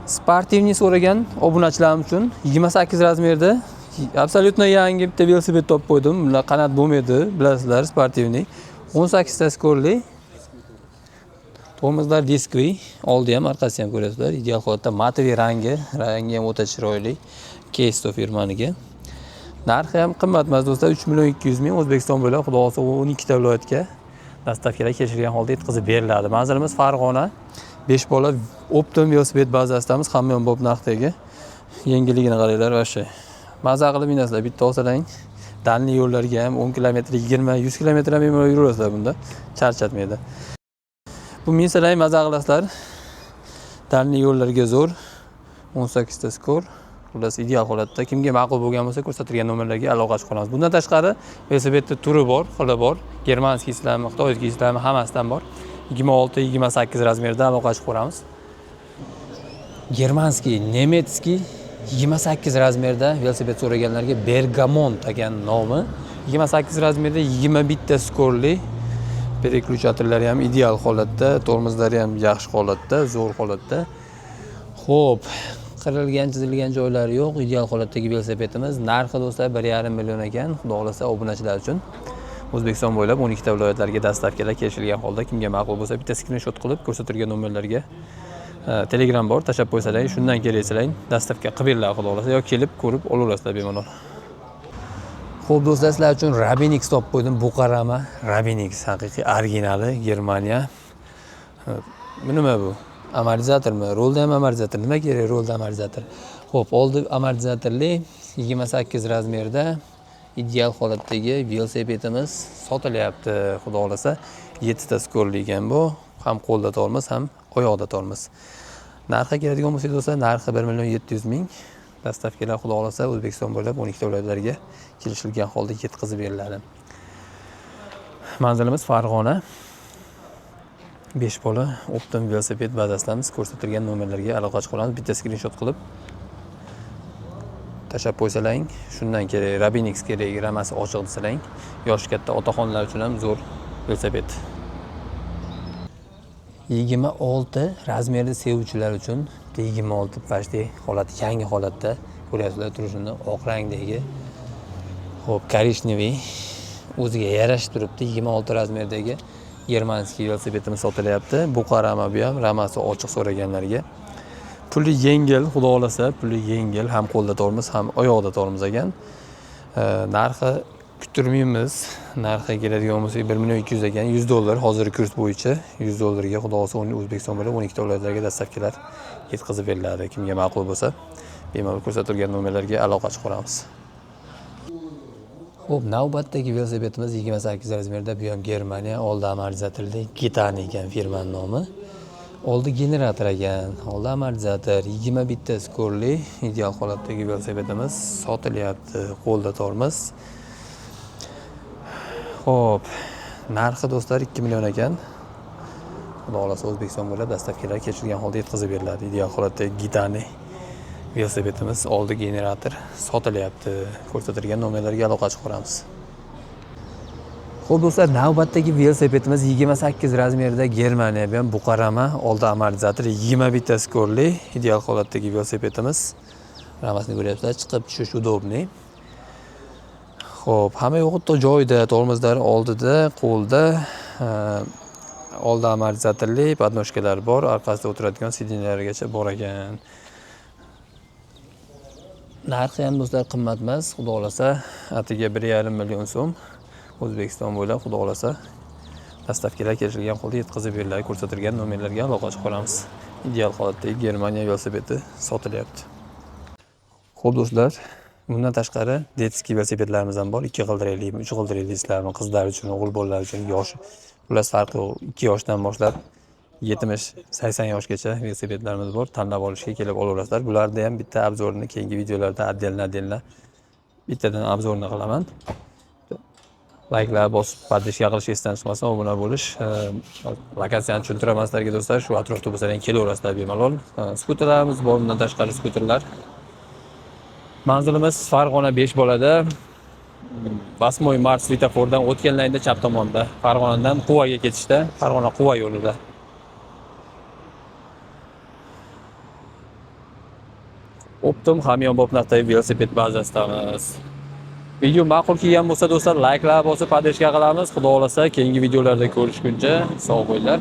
Sportivniy so'ragan obunachilarim uchun 28 razmerda absolyutno yangi bitta velosiped topib qo'ydim. Bular qanot bo'lmaydi, bilasizlar, sportivniy. 18 ta skorli. Tormozlar diskli, oldi ham, orqasi ham ko'rasizlar. Ideal holatda matoviy rangi ham o'ta chiroyli. Kesto firmaniki. Narxi ham qimmat emas do'stlar, 3.200.000 O'zbekiston bo'ylab, xudo xolasa 12 ta viloyatga dastavkalar kelishilgan holda yetkazib beriladi. Manzilimiz Farg'ona. 5 bola Optim velosiped bazasidamiz, hamma ommabop narxdagi. Yengilligini qaranglar va shay. Maza qilib minasizlar, bitta olsalang, dalniy yo'llarga ham 10 km, 20, 100 km ham bemalol yuraverasizlar bunda. Charchatmaydi. Bu minsalang maza qilasizlar. Dalniy yo'llarga zo'r. 18 ta skor. Xullas ideal holatda. Kimga ma'qul bo'lgan bo'lsa, ko'rsatilgan nomerlarga aloqa qilamiz. Bundan tashqari velosipedda turi bor, xili bor. Germanskiy ishlami, xitoyskiy ishlami hammasidan bor. 26-28 razmerda aloqa qilamiz. Germanskiy, nemetskiy 28 razmerda velosiped so'raganlarga Bergamont degan nomi. 28 razmerda 21 ta skorli. Переключатерлari ham ideal holatda, tormozlari ham yaxshi holatda, zo'r holatda. Xo'p, qirilgan, chizilgan joylari yo'q. Ideal holatdagi velosipedimiz. Narxi do'stlar 1,5 million ekan. Xudo xolasa obunachilar uchun O'zbekiston bo'ylab 12 ta viloyatlarga dastavkalar kelishilgan holda, kimga ma'qul bo'lsa bitta screenshot qilib ko'rsatilgan nomerlarga Telegram bor, tashab qo'ysalar, shundan kelaysalar, dastavka qilib beriladi xudo xolasa, yoki kelib ko'rib olaverasizlar bemalol. Xo'p do'stlar, sizlar uchun Rabinix topib qo'ydim. Buqarama Rabinix, haqiqiy originali, Germaniya. Nima bu? Amortizatormi? Rolda ham amortizator. Nima kerak rolda amortizator? Xo'p, oldi amortizatorli 28 razmerda ideal holatdagi velosipedimiz sotilyapti. Xudo xolasa 7 ta skorli ekan bu. Ham qo'lda tormoz, ham oyoqda tormoz. Narxi keladigan bo'lsa do'stlar, narxi 1.700.000. Dastavkalar xudo xolasa O'zbekiston bo'ylab 12 ta viloyatlarga kelishilgan holda yetkazib beriladi. Manzilimiz Farg'ona. 5 bola Optim velosiped bazasidamiz. Ko'rsatilgan nomerlarga aloqa qilamiz. Bitta screenshot qilib tashab qo'ysalaring, shundan kerak Rabinix kerak, ramasi ochiq desalang, yosh katta otaxonlar uchun ham zo'r velosiped. 26 razmerda sevuvchilar uchun 26 pashti holat, yangi holatda ko'ryapsizlar turishini, oq rangdagi. Xo'p, korishneviy o'ziga yarashib turibdi. 26 razmerdagi Germanskiy velosipedimiz sotilyapti. Buqarama bu ham, ramasi ochiq so'raganlarga. Puli yengil, xudo xolasa, puli yengil, ham qo'lda tormoz, ham oyoqda tormoz ekan. Narxi kutirmaymiz. Narxi keladigan bo'lsa 1.200.000 ekan, $100 hozirgi kurs bo'yicha $100 ga xudo xolasa O'zbekiston bo'ylab 12 ta viloyatlarga dastavkalar yetkazib beriladi. Kimga ma'qul bo'lsa, bemalol ko'rsatilgan nomerlarga aloqa qilamiz. Xo'p, navbatdagi velosipedimiz 28 razmerda, bu ham Germaniya, oldi amortizatorli Gitan ekan firmaning nomi. Oldi generator ekan, oldi amortizator, 21 ta skorli ideal holatdagi velosipedimiz sotilyapti, qo'lda tormoz. Xo'p, narxi do'stlar 2 million ekan. Xudo xolasa O'zbekiston bo'ylab dastavkalar kelishilgan holda yetkazib beriladi. Ideal holatdagi Gitani velosipedimiz, oldi generator sotilyapti. Ko'rsatilgan nomerlarga aloqa qilamiz. Xo'p do'stlar, navbatdagi velosipedimiz 28 razmerda Germaniya bilan Buqarama, oldi amortizator, 21 ta skorli ideal holatdagi velosipedimiz. Ramasini ko'ryapsizlar, chiqib tushish udobniy. Xo'p, hamma yo'g'i joyida, tormozlari oldida, qo'lda, oldi amortizatorli podnoshkalar bor, orqasida o'tiradigan sidinlargacha bor ekan. Narxi ham do'stlar qimmat emas, xudo xolasa, atiga 1,5 million so'm. O'zbekiston bo'ylab xudo xolasa dastavkalar kelishilgan holda yetkazib beriladi. Ko'rsatilgan nomerlarga aloqa qilamiz. Ideal holatdagi Germaniya velosipedi sotilyapti. Xo'p do'stlar, bundan tashqari detskiy velosipedlarimiz ham bor. 2 g'ildirakli, 3 g'ildirakli islarni qizlar uchun, o'g'il bolalar uchun, yosh, ular farqi yo'q. 2 yoshdan boshlab 70-80 yoshgacha velosipedlarimiz bor. Tanlab olishga kelib olaverasizlar. Bularda ham bitta obzorini keyingi videolarda atdelna bittadan obzorini qilaman. Like'lar bosib, podpishka qilish esdan chiqmasin, obuna bo'lish. Lokatsiyani tushuntiraman sizlarga do'stlar, shu atrofda bo'lsalar kelaverasizlar bemalol. Skuterlarimiz bor, bundan tashqari skuterlar. Manzilimiz Farg'ona 5 bolada 8 mart svetofordan o'tgan laynda chap tomonda, Farg'onadan Quvaga ketishda, Farg'ona Quva yo'lida. Optim hamyonbop nuqtai velosiped bazasidamiz. Video ma'qul kelgan bo'lsa do'stlar, layklar bosib, podpishka qilamiz. Xudo xolasa keyingi videolarda ko'rishguncha sog' bo'linglar.